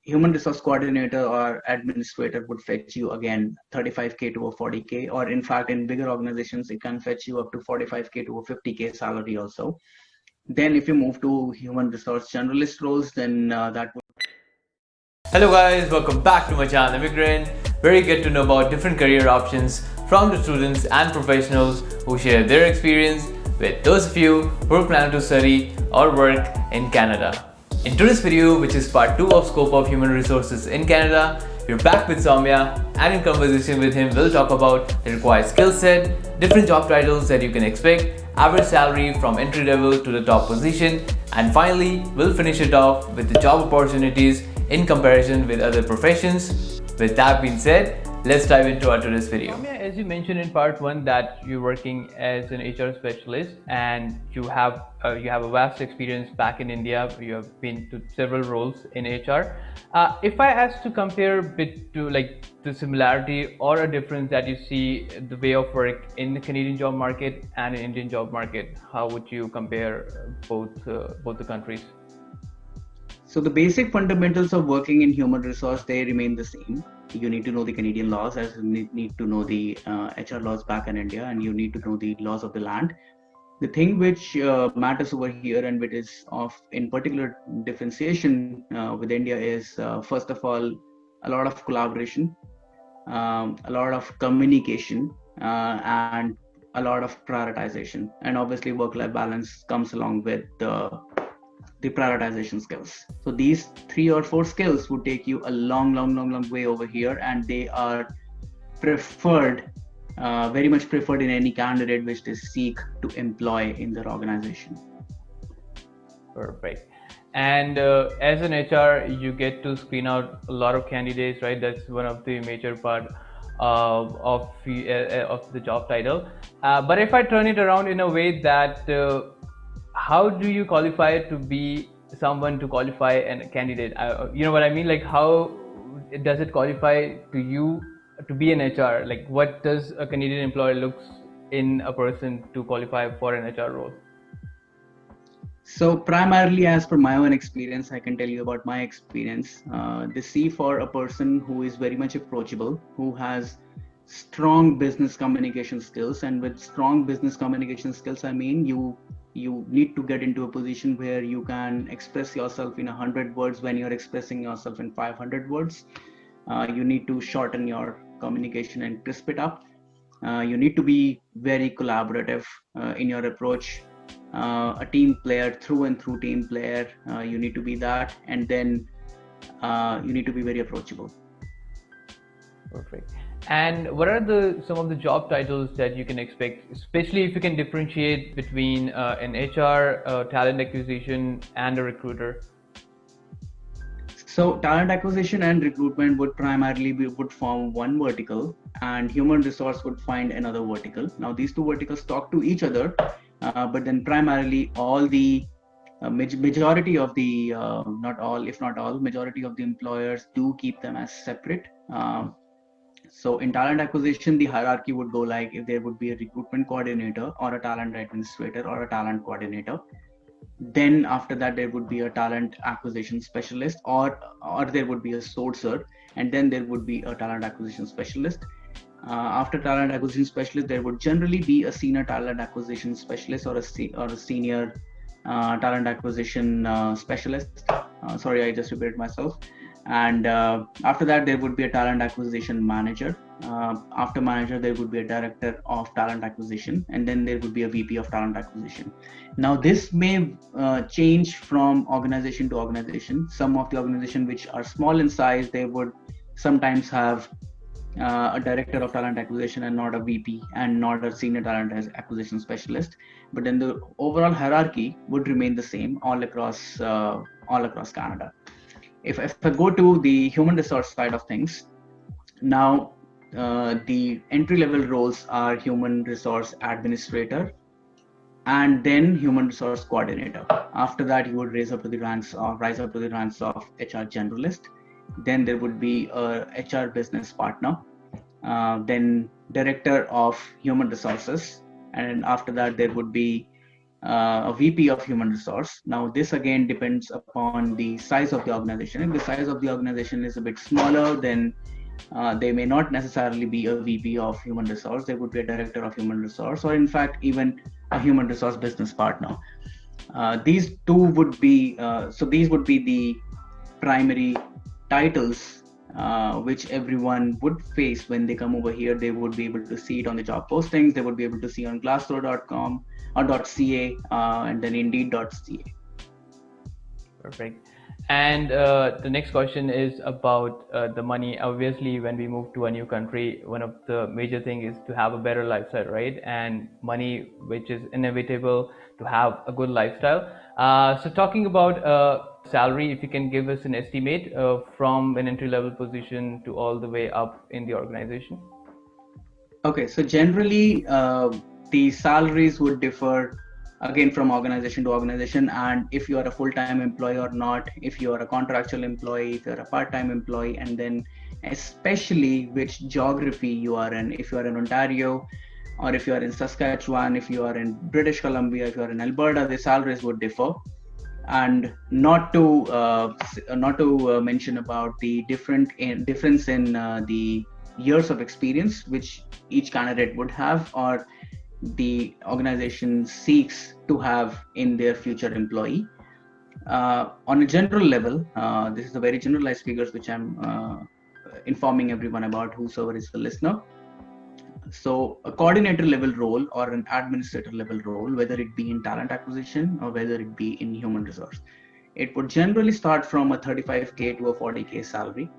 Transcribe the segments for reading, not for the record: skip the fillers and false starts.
human resource coordinator or administrator would fetch you again 35K to a 40K, or in fact, in bigger organizations, it can fetch you up to 45K to a 50K salary also. Then if you move to human resource generalist roles, then that would. Hello guys, welcome back to my channel Immigrant, where you get to know about different career options from the students and professionals who share their experience with those of you who are planning to study or work in Canada. In today's video, which is part 2 of Scope of Human Resources in Canada, we're back with Soumya, and in conversation with him, we'll talk about the required skill set, different job titles that you can expect, average salary from entry level to the top position, and finally, we'll finish it off with the job opportunities in comparison with other professions. With that being said, let's dive into our today's video. As you mentioned in part 1 that you're working as an HR specialist and you have a vast experience back in India. You have been to several roles in HR. If I ask to compare a bit to like the similarity or a difference that you see the way of work in the Canadian job market and in Indian job market, how would you compare both the countries? So the basic fundamentals of working in human resource, they remain the same. You need to know the Canadian laws, as you need to know the HR laws back in India, and you need to know the laws of the land. The thing which matters over here and which is of in particular differentiation with India is first of all a lot of collaboration, a lot of communication, and a lot of prioritization. And obviously work-life balance comes along with the prioritization skills. So these 3 or 4 skills would take you a long way over here, and they are preferred, very much preferred in any candidate which they seek to employ in their organization. Perfect. And as an HR, you get to screen out a lot of candidates, right? That's one of the major part of the job title. But if I turn it around in a way that how do you qualify to be someone to qualify a candidate? You know what I mean? Like how does it qualify to you to be an HR? Like what does a Canadian employer looks in a person to qualify for an HR role? So primarily, as per my own experience, I can tell you about my experience. They see for a person who is very much approachable, who has strong business communication skills. And with strong business communication skills, I mean you need to get into a position where you can express yourself in 100 words when you're expressing yourself in 500 words. You need to shorten your communication and crisp it up. You need to be very collaborative in your approach. A team player, through and through team player. You need to be that, and then you need to be very approachable. Perfect. And what are some of the job titles that you can expect, especially if you can differentiate between an HR, talent acquisition, and a recruiter? So talent acquisition and recruitment would primarily would form one vertical, and human resource would find another vertical. Now these two verticals talk to each other, but then primarily all the majority of the not all, if not all, majority of the employers do keep them as separate. So in talent acquisition, the hierarchy would go like if there would be a recruitment coordinator or a talent administrator or a talent coordinator. Then after that, there would be a talent acquisition specialist, or there would be a sourcer, and then there would be a talent acquisition specialist. After talent acquisition specialist, there would generally be a senior talent acquisition specialist or a senior talent acquisition specialist. Sorry, I just repeated myself. And after that, there would be a talent acquisition manager. After manager, there would be a director of talent acquisition, and then there would be a VP of talent acquisition. Now, this may change from organization to organization. Some of the organizations which are small in size, they would sometimes have a director of talent acquisition and not a VP and not a senior talent acquisition specialist. But then the overall hierarchy would remain the same all across Canada. If I go to the human resource side of things, now the entry level roles are human resource administrator and then human resource coordinator. After that, you would rise up to the ranks of HR generalist. Then there would be a HR business partner, then director of human resources, and after that there would be a VP of human resource. Now, this again depends upon the size of the organization. If the size of the organization is a bit smaller, then they may not necessarily be a VP of human resource. They would be a director of human resource, or in fact, even a human resource business partner. These two would be these would be the primary titles which everyone would face when they come over here. They would be able to see it on the job postings. They would be able to see on glassdoor.com or .ca and then indeed.ca. Perfect. And the next question is about the money. Obviously, when we move to a new country, one of the major thing is to have a better lifestyle, right? And money, which is inevitable to have a good lifestyle. So talking about salary, if you can give us an estimate from an entry level position to all the way up in the organization. Okay, so generally the salaries would differ again from organization to organization, and if you are a full-time employee or not, if you are a contractual employee, if you're a part-time employee, and then especially which geography you are in. If you are in Ontario, or if you are in Saskatchewan, if you are in British Columbia, if you are in Alberta, the salaries would differ. And not to mention about the difference in the years of experience which each candidate would have, or the organization seeks to have in their future employee. On a general level, this is a very generalized figures which I'm informing everyone about, whosoever is the listener. So a coordinator level role or an administrator level role, whether it be in talent acquisition or whether it be in human resource, it would generally start from a 35K to a 40K salary.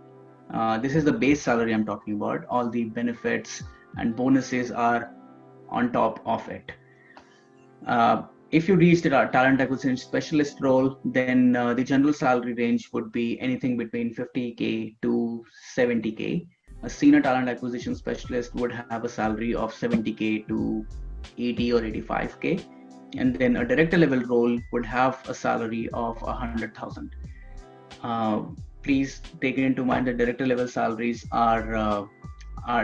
This is the base salary I'm talking about. All the benefits and bonuses are on top of it. If you reach the talent acquisition specialist role, then the general salary range would be anything between 50K to 70K. A senior talent acquisition specialist would have a salary of 70K to 80 or 85K. And then a director level role would have a salary of 100,000. Please take it into mind that director level salaries are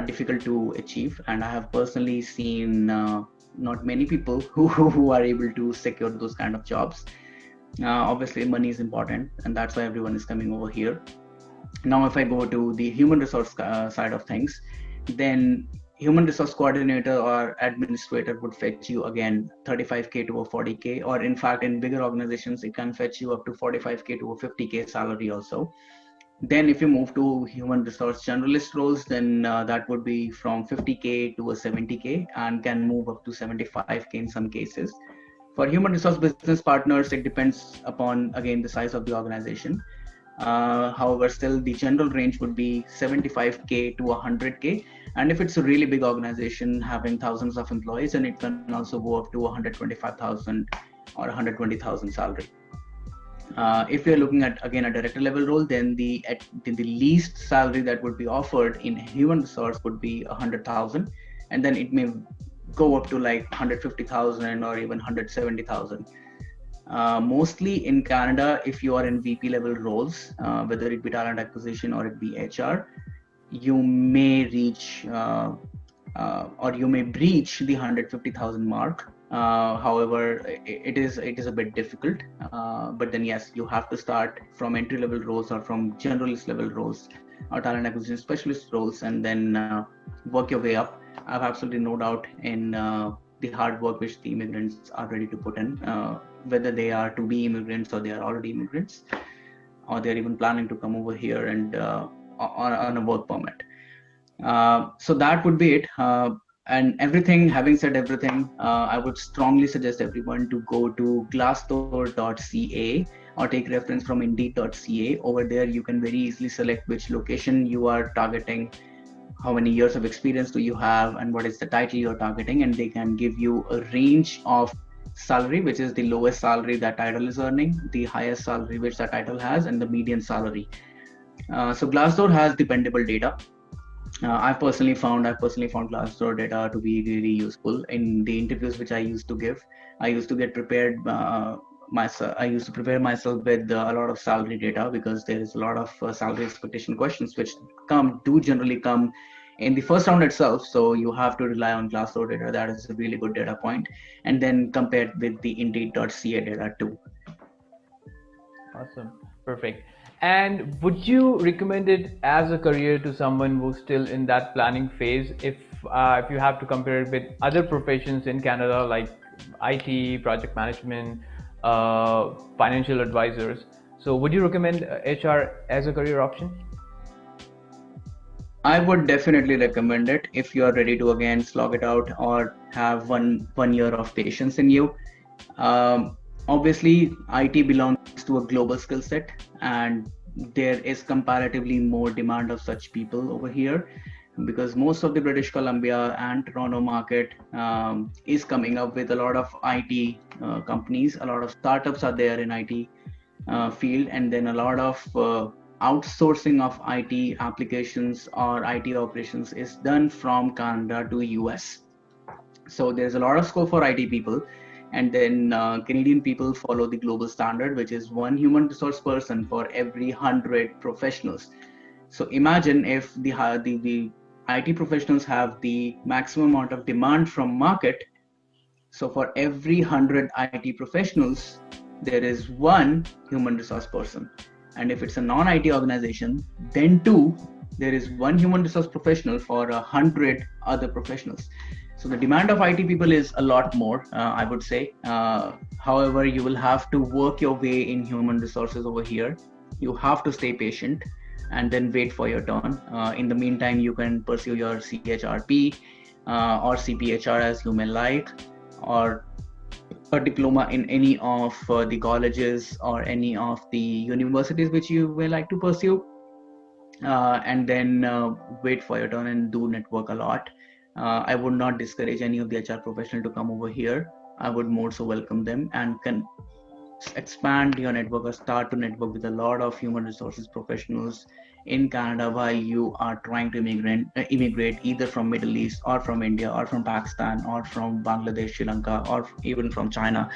difficult to achieve, and I have personally seen not many people who are able to secure those kind of jobs. Obviously, money is important, and that's why everyone is coming over here. Now, if I go to the human resource side of things, then human resource coordinator or administrator would fetch you again 35K to a 40K, or in fact, in bigger organizations, it can fetch you up to 45K to a 50K salary also. Then if you move to human resource generalist roles, then that would be from 50K to a 70K and can move up to 75K in some cases. For human resource business partners, it depends upon, again, the size of the organization. However, still the general range would be 75K to 100K. And if it's a really big organization having thousands of employees, then it can also go up to 125,000 or 120,000 salary. If you're looking at, again, a director level role, then the least salary that would be offered in human resource would be 100,000, and then it may go up to like 150,000 or even 170,000. Mostly in Canada, if you are in VP level roles, whether it be talent acquisition or it be HR, you may reach or you may breach the 150,000 mark. However, it is a bit difficult. But then yes, you have to start from entry level roles or from generalist level roles or talent acquisition specialist roles, and then work your way up. I have absolutely no doubt in the hard work which the immigrants are ready to put in, whether they are to be immigrants or they are already immigrants, or they're even planning to come over here and on a work permit. So that would be it. And everything, having said everything, I would strongly suggest everyone to go to glassdoor.ca or take reference from indeed.ca. Over there, you can very easily select which location you are targeting, how many years of experience do you have, and what is the title you're targeting, and they can give you a range of salary, which is the lowest salary that title is earning, the highest salary which that title has, and the median salary. So Glassdoor has dependable data. I've personally found Glassdoor data to be really useful in the interviews which I used to give. I used to get prepared myself. I used to prepare myself with a lot of salary data, because there is a lot of salary expectation questions which generally come in the first round itself. So you have to rely on Glassdoor data. That is a really good data point. And then compare with the Indeed.ca data too. Awesome. Perfect. And would you recommend it as a career to someone who's still in that planning phase? If you have to compare it with other professions in Canada like IT, project management, financial advisors, so would you recommend HR as a career option? I would definitely recommend it if you are ready to again slog it out or have one year of patience in you. Obviously, IT belongs to a global skill set, and there is comparatively more demand of such people over here because most of the British Columbia and Toronto market is coming up with a lot of IT companies. A lot of startups are there in IT field, and then a lot of outsourcing of IT applications or IT operations is done from Canada to US. So there's a lot of scope for IT people. And then Canadian people follow the global standard, which is one human resource person for every 100 professionals. So imagine if the IT professionals have the maximum amount of demand from market. So for every 100 IT professionals, there is one human resource person. And if it's a non-IT organization, then two, there is one human resource professional for 100 other professionals. So the demand of IT people is a lot more, I would say. However, you will have to work your way in human resources over here. You have to stay patient and then wait for your turn. In the meantime, you can pursue your CHRP or CPHR as you may like, or a diploma in any of the colleges or any of the universities which you may like to pursue, and then wait for your turn and do network a lot. I would not discourage any of the HR professional to come over here. I would more so welcome them and can expand your network or start to network with a lot of human resources professionals in Canada while you are trying to immigrate either from Middle East or from India or from Pakistan or from Bangladesh, Sri Lanka, or even from China,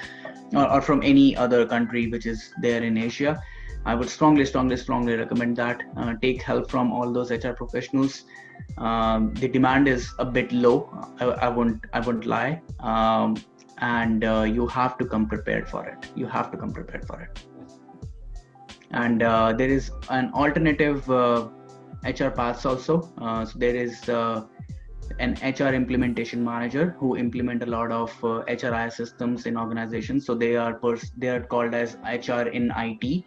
or from any other country which is there in Asia. I would strongly recommend that. Take help from all those HR professionals. The demand is a bit low. I won't lie. And you have to come prepared for it. And there is an alternative HR paths also. So there is an HR implementation manager who implement a lot of HRIS systems in organizations. So they are called as HR in IT.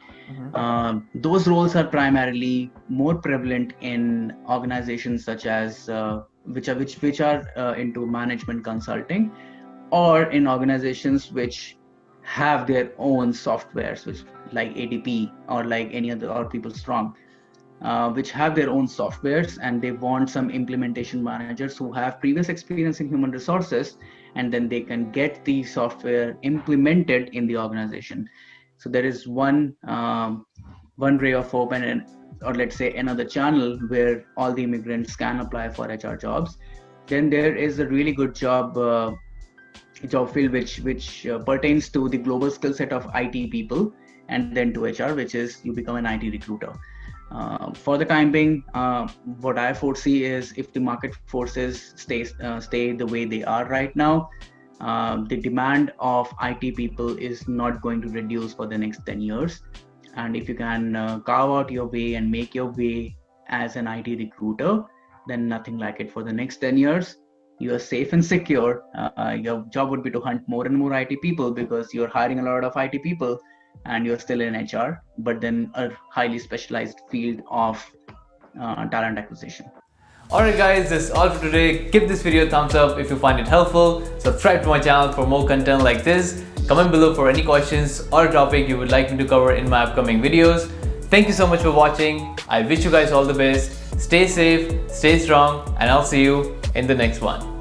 Those roles are primarily more prevalent in organizations such as which are into management consulting, or in organizations which have their own softwares, which like ADP or like any other, or PeopleStrong, which have their own softwares, and they want some implementation managers who have previous experience in human resources, and then they can get the software implemented in the organization. So there is one ray of hope, or let's say another channel where all the immigrants can apply for HR jobs. Then there is a really good job field which pertains to the global skill set of IT people, and then to HR, which is you become an IT recruiter. For the time being, what I foresee is if the market forces stay the way they are right now, the demand of IT people is not going to reduce for the next 10 years. And if you can carve out your way and make your way as an IT recruiter, then nothing like it for the next 10 years. You are safe and secure. Your job would be to hunt more and more IT people because you're hiring a lot of IT people and you're still in HR, but then a highly specialized field of talent acquisition. Alright guys, that's all for today. Give this video a thumbs up if you find it helpful. Subscribe to my channel for more content like this. Comment below for any questions or topic you would like me to cover in my upcoming videos. Thank you so much for watching. I wish you guys all the best. Stay safe, stay strong, and I'll see you in the next one.